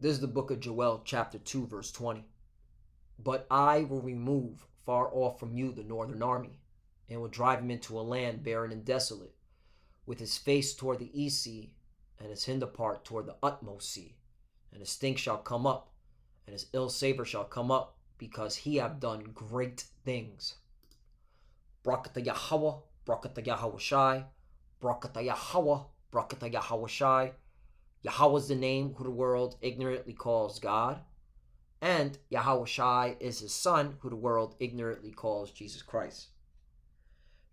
This is the book of Joel, chapter 2, verse 20. But I will remove far off from you the northern army, and will drive him into a land barren and desolate, with his face toward the east sea, and his hinder part toward the utmost sea. And his stink shall come up, and his ill savor shall come up, because he have done great things. Brakata Yahweh, Brakata Yahweh Shai, Brakata Yahweh, Brakata Yahweh Shai. Yahweh is the name who the world ignorantly calls God, and Yahweh Shai is his son, who the world ignorantly calls Jesus Christ.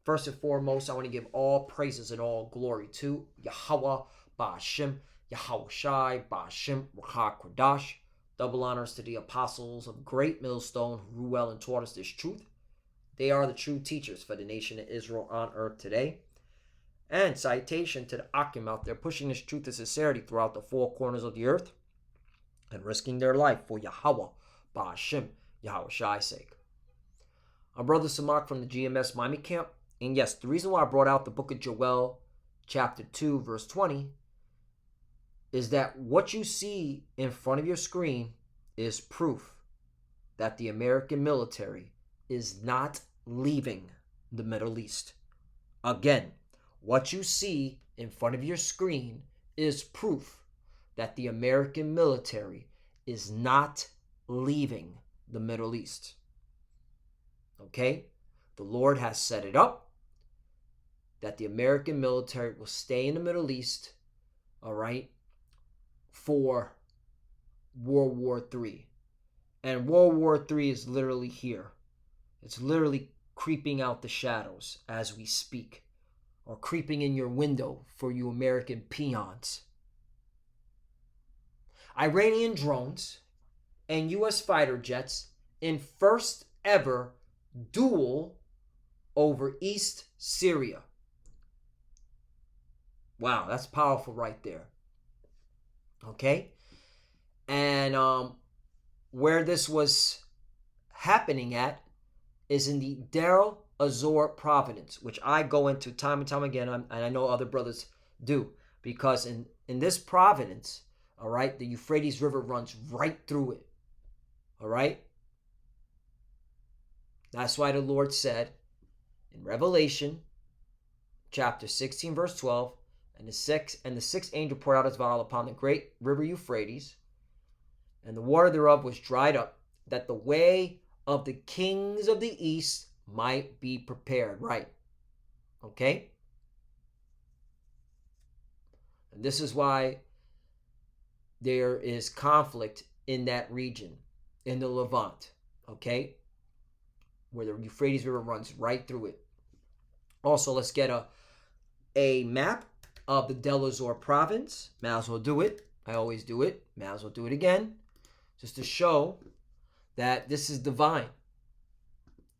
First and foremost, I want to give all praises and all glory to Yahweh Ba'Hashem, Yahweh Shai Ba'Hashem Ruach Kodash. Double honors to the apostles of Great Millstone who rule well and taught us this truth. They are the true teachers for the nation of Israel on earth today. And citation to the Akim out there pushing this truth and sincerity throughout the four corners of the earth and risking their life for Yahweh Ba'Hashem, Yahweh Shai's sake. I'm Brother Samak from the GMS Miami camp. And yes, the reason why I brought out the book of Joel, chapter 2, verse 20, is that what you see in front of your screen is proof that the American military is not leaving the Middle East. Again, what you see in front of your screen is proof that the American military is not leaving the Middle East. Okay? The Lord has set it up that the American military will stay in the Middle East, all right, for World War III. And World War III is literally here. It's literally creeping out the shadows as we speak, or creeping in your window for you American peons. Iranian drones and U.S. fighter jets in first ever duel over East Syria. Wow, that's powerful right there. Okay? And where this was happening at is in the Deir Azor province, which I go into time and time again, and I know other brothers do, because in this province, all right, the Euphrates River runs right through it. All right? That's why the Lord said in Revelation chapter 16, verse 12, and the sixth angel poured out his vial upon the great river Euphrates, and the water thereof was dried up, that the way of the kings of the east might be prepared. Right. Okay? And this is why there is conflict in that region, in the Levant. Okay? Where the Euphrates River runs right through it. Also, let's get a map of the Deir Azor province. Might as well do it. I always do it. Might as well do it again. Just to show that this is divine.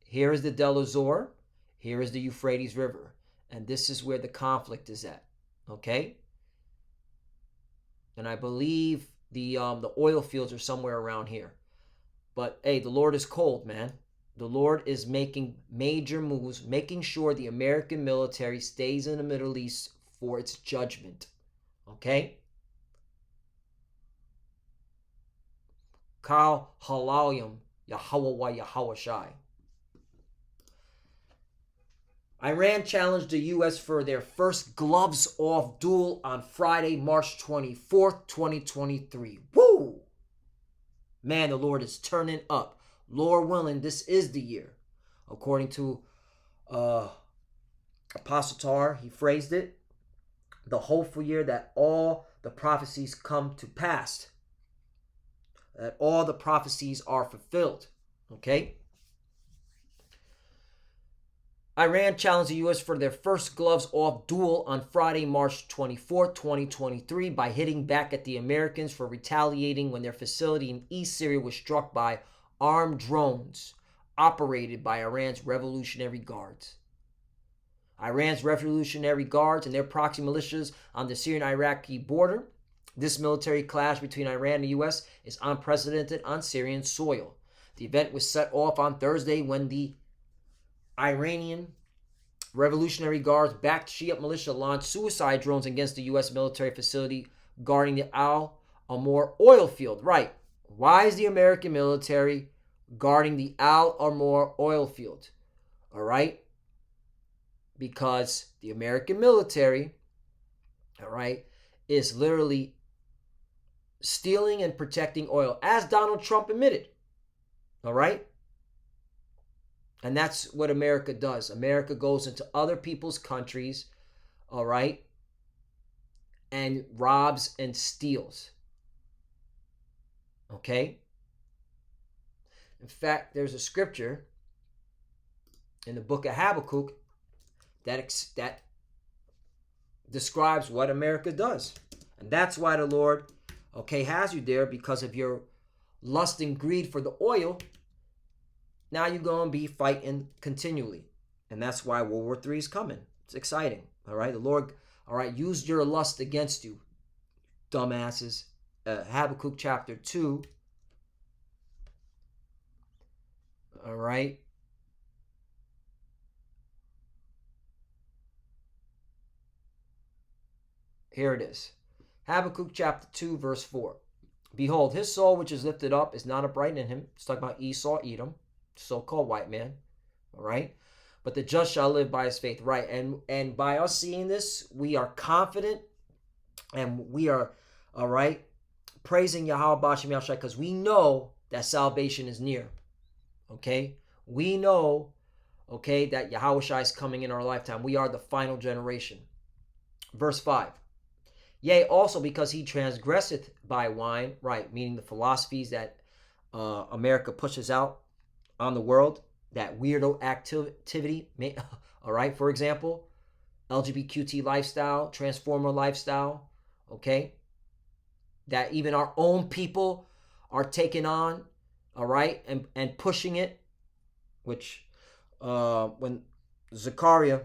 Here is the Deir Azor. Here is the Euphrates River. And this is where the conflict is at. Okay? And I believe the oil fields are somewhere around here. But, hey, the Lord is cold, man. The Lord is making major moves, making sure the American military stays in the Middle East for its judgment. Okay? Kal Halalim Yahweh Yahweh Shai. Iran challenged the U.S. for their first gloves-off duel on Friday, March 24th, 2023. Woo! Man, the Lord is turning up. Lord willing, this is the year. According to Apostle Tar, he phrased it, the hopeful year that all the prophecies come to pass. That all the prophecies are fulfilled. Okay? Iran challenged the U.S. for their first gloves-off duel on Friday, March 24, 2023, by hitting back at the Americans for retaliating when their facility in East Syria was struck by armed drones operated by Iran's Revolutionary Guards. Iran's Revolutionary Guards and their proxy militias on the Syrian-Iraqi border. This military clash between Iran and the U.S. is unprecedented on Syrian soil. The event was set off on Thursday when the Iranian Revolutionary Guards backed Shia militia launched suicide drones against the U.S. military facility guarding the Al Al Amur oil field. Right. Why is the American military guarding the Al Amur oil field? All right. Because the American military, all right, is literally stealing and protecting oil, as Donald Trump admitted. All right. And that's what America does. America goes into other people's countries, all right, and robs and steals. Okay? In fact, there's a scripture in the book of Habakkuk that describes what America does. And that's why the Lord, okay, has you there, because of your lust and greed for the oil. Now you're going to be fighting continually. And that's why World War III is coming. It's exciting. All right? The Lord, all right, used your lust against you, dumbasses. Habakkuk chapter 2. All right? Here it is. Habakkuk chapter 2, verse 4. Behold, his soul which is lifted up is not upright in him. It's talking about Esau, Edom, so-called white man. All right? But the just shall live by his faith. Right. And by us seeing this, we are confident, and we are, all right, praising Yahweh B'Shem Yahushai, because we know that salvation is near. Okay? We know, okay, that Yahushai is coming in our lifetime. We are the final generation. Verse 5. Yea, also because he transgresseth by wine, right, meaning the philosophies that America pushes out on the world, that weirdo activity, all right, for example, LGBTQ lifestyle, transformer lifestyle, okay, that even our own people are taking on, all right, and pushing it, which when Zachariah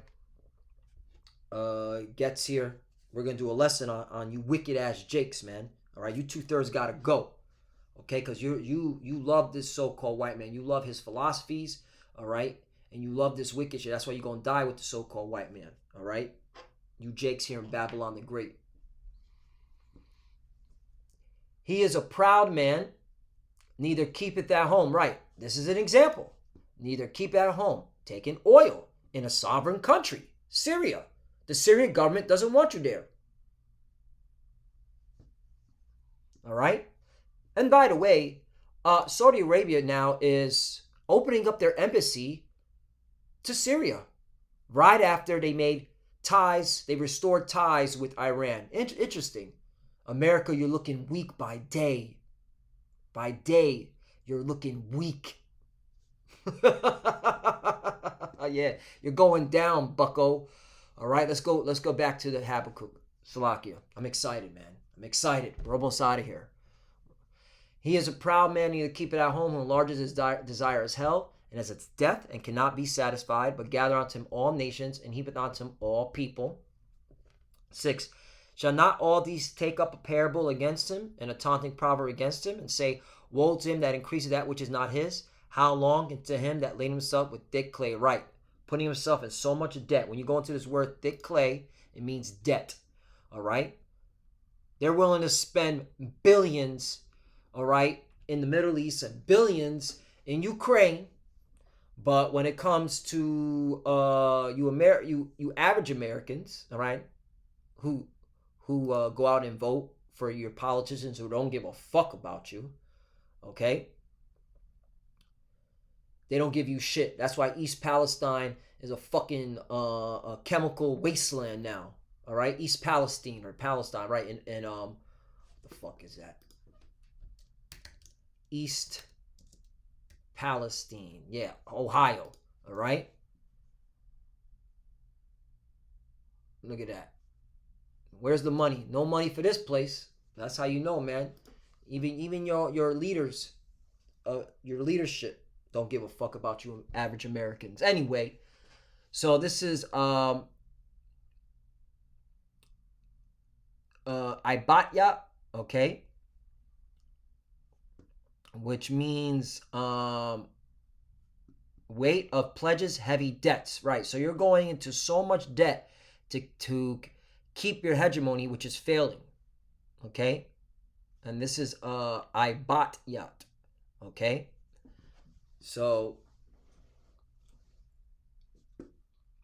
gets here, we're going to do a lesson on you wicked ass jakes, man. All right, you 2/3 got to go. Okay, because you love this so-called white man. You love his philosophies, all right? And you love this wicked shit. That's why you're going to die with the so-called white man, all right? You jakes here in Babylon the Great. He is a proud man, neither keepeth at home. Right, this is an example. Neither keep at home, taking oil in a sovereign country, Syria. The Syrian government doesn't want you there. All right? And by the way, Saudi Arabia now is opening up their embassy to Syria right after they made ties, they restored ties with Iran. Interesting. America, you're looking weak by day. By day, you're looking weak. Yeah, you're going down, bucko. All right, let's go back to the Habakkuk. Salakia. I'm excited, man. I'm excited. We're almost out of here. He is a proud man, neither keepeth at home, who enlarges his desire as hell, and as its death, and cannot be satisfied, but gather unto him all nations, and heapeth unto him all people. 6. Shall not all these take up a parable against him, and a taunting proverb against him, and say, woe to him that increaseth that which is not his? How long? And to him that laid himself with thick clay. Right. Putting himself in so much debt. When you go into this word thick clay, it means debt. All right? They're willing to spend billions, all right, in the Middle East, and billions in Ukraine. But when it comes to you average Americans, all right, who go out and vote for your politicians who don't give a fuck about you, okay? They don't give you shit. That's why East Palestine is a fucking a chemical wasteland now. All right, East Palestine or Palestine, right? And what the fuck is that? East Palestine, yeah, Ohio. All right. Look at that. Where's the money? No money for this place. That's how you know, man. Even your leaders, your leadership don't give a fuck about you average Americans. Anyway, so this is Ibatya, okay, which means weight of pledges, heavy debts, right? So you're going into so much debt to keep your hegemony, which is failing, okay? And this is Ibat Yat. Okay? So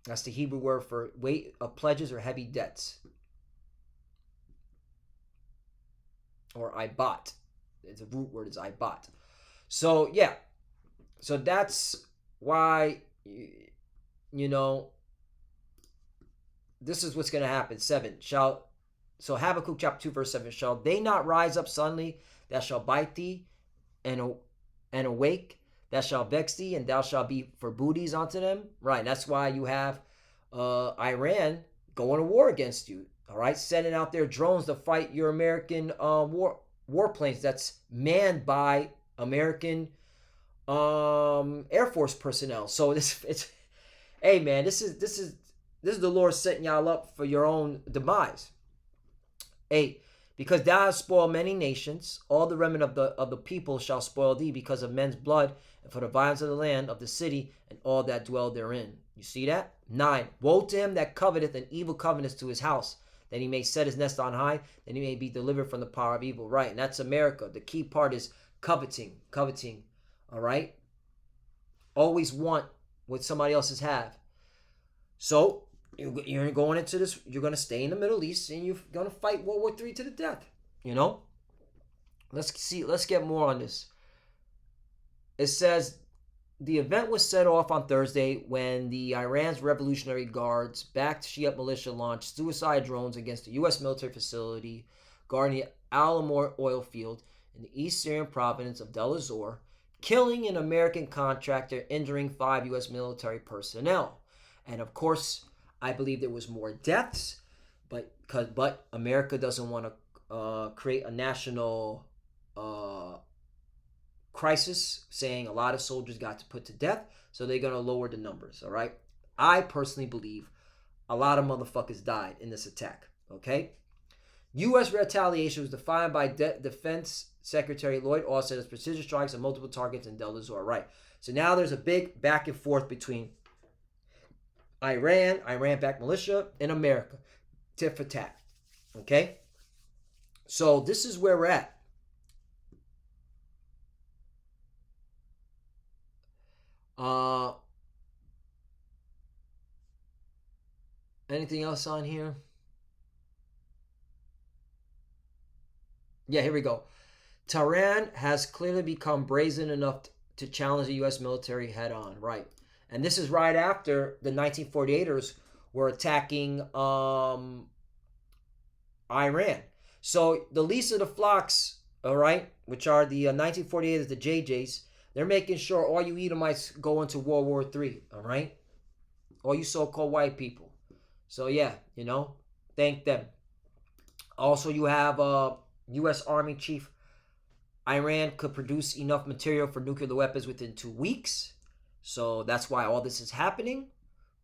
that's the Hebrew word for weight of pledges or heavy debts. Or Ibat. The root word is Ibat. So yeah. So that's why, you know, this is what's going to happen. 7. So Habakkuk chapter 2 verse 7. Shall they not rise up suddenly that shall bite thee and awake that shall vex thee, and thou shalt be for booties unto them? Right. That's why you have Iran going to war against you. All right. Sending out their drones to fight your American warplanes that's manned by American Air Force personnel. So it's hey man, this is the Lord setting y'all up for your own demise. 8. Because thou hast spoiled many nations, all the remnant of the people shall spoil thee because of men's blood, and for the violence of the land of the city, and all that dwell therein. You see that? 9. Woe to him that coveteth an evil covenant to his house, that he may set his nest on high, that he may be delivered from the power of evil. Right, and that's America. The key part is coveting. All right? Always want what somebody else's have. So you're going into this, you're going to stay in the Middle East, and you're going to fight World War III to the death. You know? Let's get more on this. It says, the event was set off on Thursday when the Iran's Revolutionary Guards backed Shiite militia launched suicide drones against a U.S. military facility guarding the Al-Amor oil field in the East Syrian province of Deir ez-Zor, killing an American contractor, injuring 5 U.S. military personnel. And of course, I believe there was more deaths, but America doesn't want to create a national crisis, saying a lot of soldiers got to put to death, so they're going to lower the numbers, all right? I personally believe a lot of motherfuckers died in this attack, okay? U.S. retaliation was defined by Defense Secretary Lloyd Austin as precision strikes on multiple targets in Deir ez-Zor, right? So now there's a big back and forth between Iran-backed militia, and America. Tit for tat. Okay? So this is where we're at. Anything else on here? Yeah, here we go. Tehran has clearly become brazen enough to challenge the U.S. military head on. Right. And this is right after the 1948ers were attacking Iran. So the least of the flocks, all right, which are the 1948ers, the JJs, they're making sure all you Edomites go into World War III, all right? All you so-called white people. So yeah, thank them. Also, you have U.S. Army Chief, Iran could produce enough material for nuclear weapons within 2 weeks. So that's why all this is happening.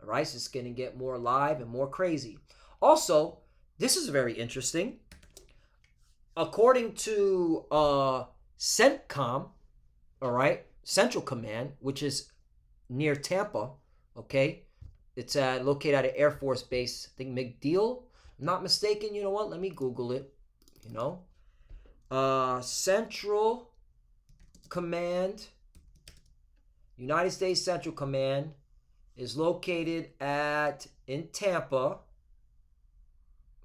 All right, so it's going to get more live and more crazy. Also, this is very interesting. According to CENTCOM, all right, Central Command, which is near Tampa, okay? It's located at an Air Force base, I think MacDill. I'm not mistaken, you know what? Let me Google it, Central Command, United States Central Command is located in Tampa.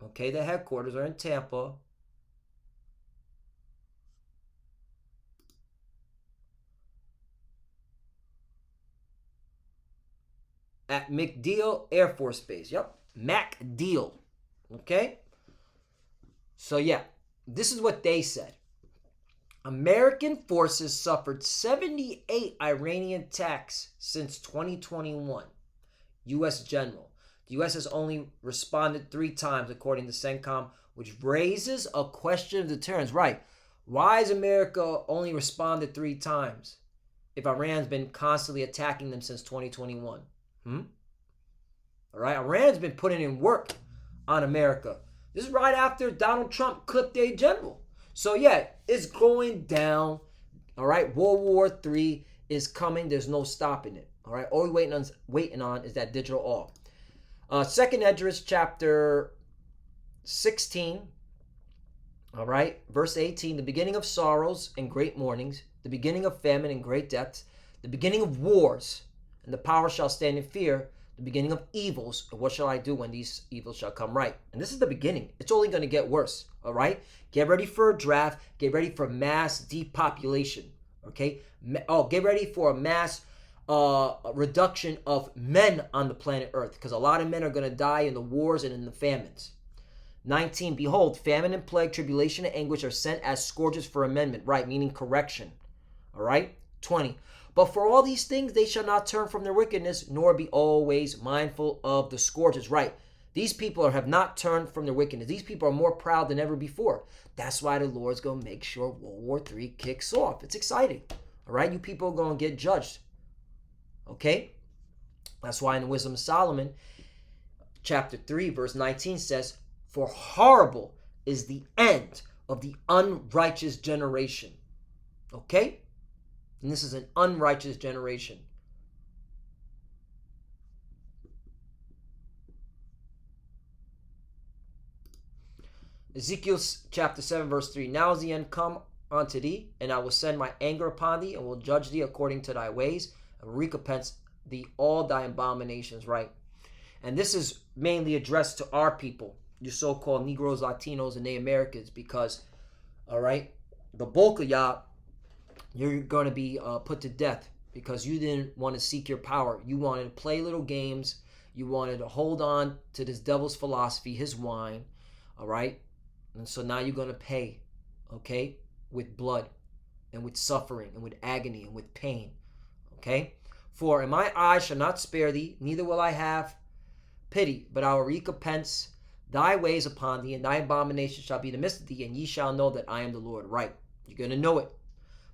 Okay, the headquarters are in Tampa. At MacDill Air Force Base. Yep, MacDill. Okay? So yeah, this is what they said. American forces suffered 78 Iranian attacks since 2021. U.S. General. The U.S. has only responded 3 times, according to CENTCOM, which raises a question of deterrence. Right. Why has America only responded 3 times if Iran's been constantly attacking them since 2021? All right. Iran's been putting in work on America. This is right after Donald Trump clipped a general. So yeah, it's going down. All right, World War III is coming. There's no stopping it. All right, all we're waiting on is that digital off. Second Esdras chapter 16, All right. Verse 18, the beginning of sorrows and great mournings, the beginning of famine and great depths, the beginning of wars, and the power shall stand in fear, the beginning of evils. And what shall I do when these evils shall come right? And this is the beginning. It's only going to get worse. All right. Get ready for a draft. Get ready for mass depopulation. Okay. Get ready for a mass reduction of men on the planet Earth, because a lot of men are going to die in the wars and in the famines. 19, behold, famine and plague, tribulation and anguish are sent as scourges for amendment. Right, meaning correction. All right. 20, but for all these things they shall not turn from their wickedness, nor be always mindful of the scourges. Right. These people have not turned from their wickedness. These people are more proud than ever before. That's why the Lord's going to make sure World War III kicks off. It's exciting. All right. You people are going to get judged. Okay. That's why in the Wisdom of Solomon, chapter 3, verse 19 says, for horrible is the end of the unrighteous generation. Okay? And this is an unrighteous generation. Ezekiel chapter 7, verse 3. Now is the end come unto thee, and I will send my anger upon thee, and will judge thee according to thy ways, and recompense thee all thy abominations. Right? And this is mainly addressed to our people, your so-called Negroes, Latinos, and Native Americans, because, all right, the bulk of y'all, you're going to be put to death because you didn't want to seek your power. You wanted to play little games. You wanted to hold on to this devil's philosophy, his wine, all right? And so now you're going to pay, okay, with blood and with suffering and with agony and with pain, okay? For in my eyes shall not spare thee, neither will I have pity, but I will recompense thy ways upon thee, and thy abomination shall be in the midst of thee, and ye shall know that I am the Lord. Right. You're going to know it.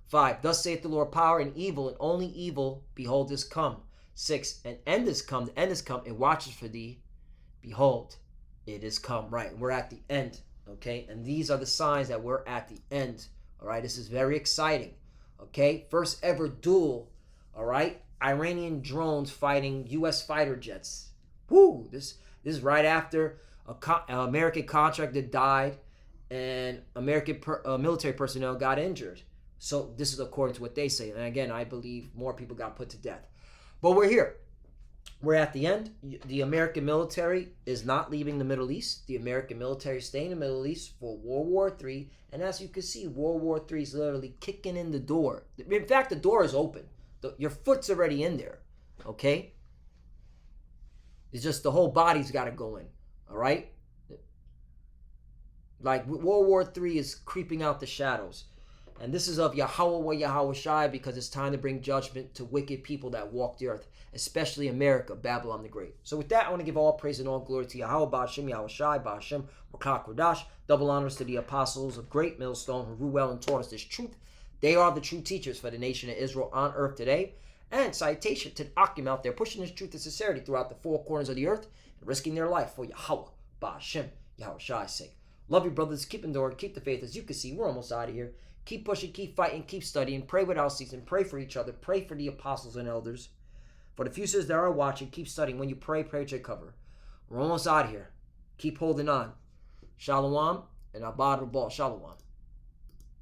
5, thus saith the Lord, power and evil, and only evil, behold, is come. 6, an end is come, the end is come, it watches for thee, behold, it is come. Right. We're at the end. Okay. And these are the signs that we're at the end. All right. This is very exciting. Okay. First ever duel. All right. Iranian drones fighting U.S. fighter jets. Woo. This is right after an American contractor died and American military personnel got injured. So this is according to what they say. And again, I believe more people got put to death. But we're here. We're at the end. The American military is not leaving the Middle East. The American military is staying in the Middle East for World War III. And as you can see, World War III is literally kicking in the door. In fact, the door is open. Your foot's already in there. Okay? It's just the whole body's got to go in. All right? Like World War III is creeping out the shadows. And this is of Yahweh wa Yahweh Shai, because it's time to bring judgment to wicked people that walk the earth, especially America, Babylon the Great. So with that, I want to give all praise and all glory to Yahweh, Ba'ashem, Yahweh Shai, Ba'ashem, Rakak Radash. Double honors to the apostles of Great Millstone who rule well and taught us this truth. They are the true teachers for the nation of Israel on earth today. And citation to the Akim out there pushing this truth and sincerity throughout the four corners of the earth and risking their life for Yahweh, Ba'ashem, Yahweh Shai's sake. Love you, brothers. Keep enduring. Keep the faith. As you can see, we're almost out of here. Keep pushing, keep fighting, keep studying. Pray without ceasing. Pray for each other. Pray for the apostles and elders. For the few sisters that are watching, keep studying. When you pray, pray to cover. We're almost out of here. Keep holding on. Shalom and Abad Rabal. Shalom.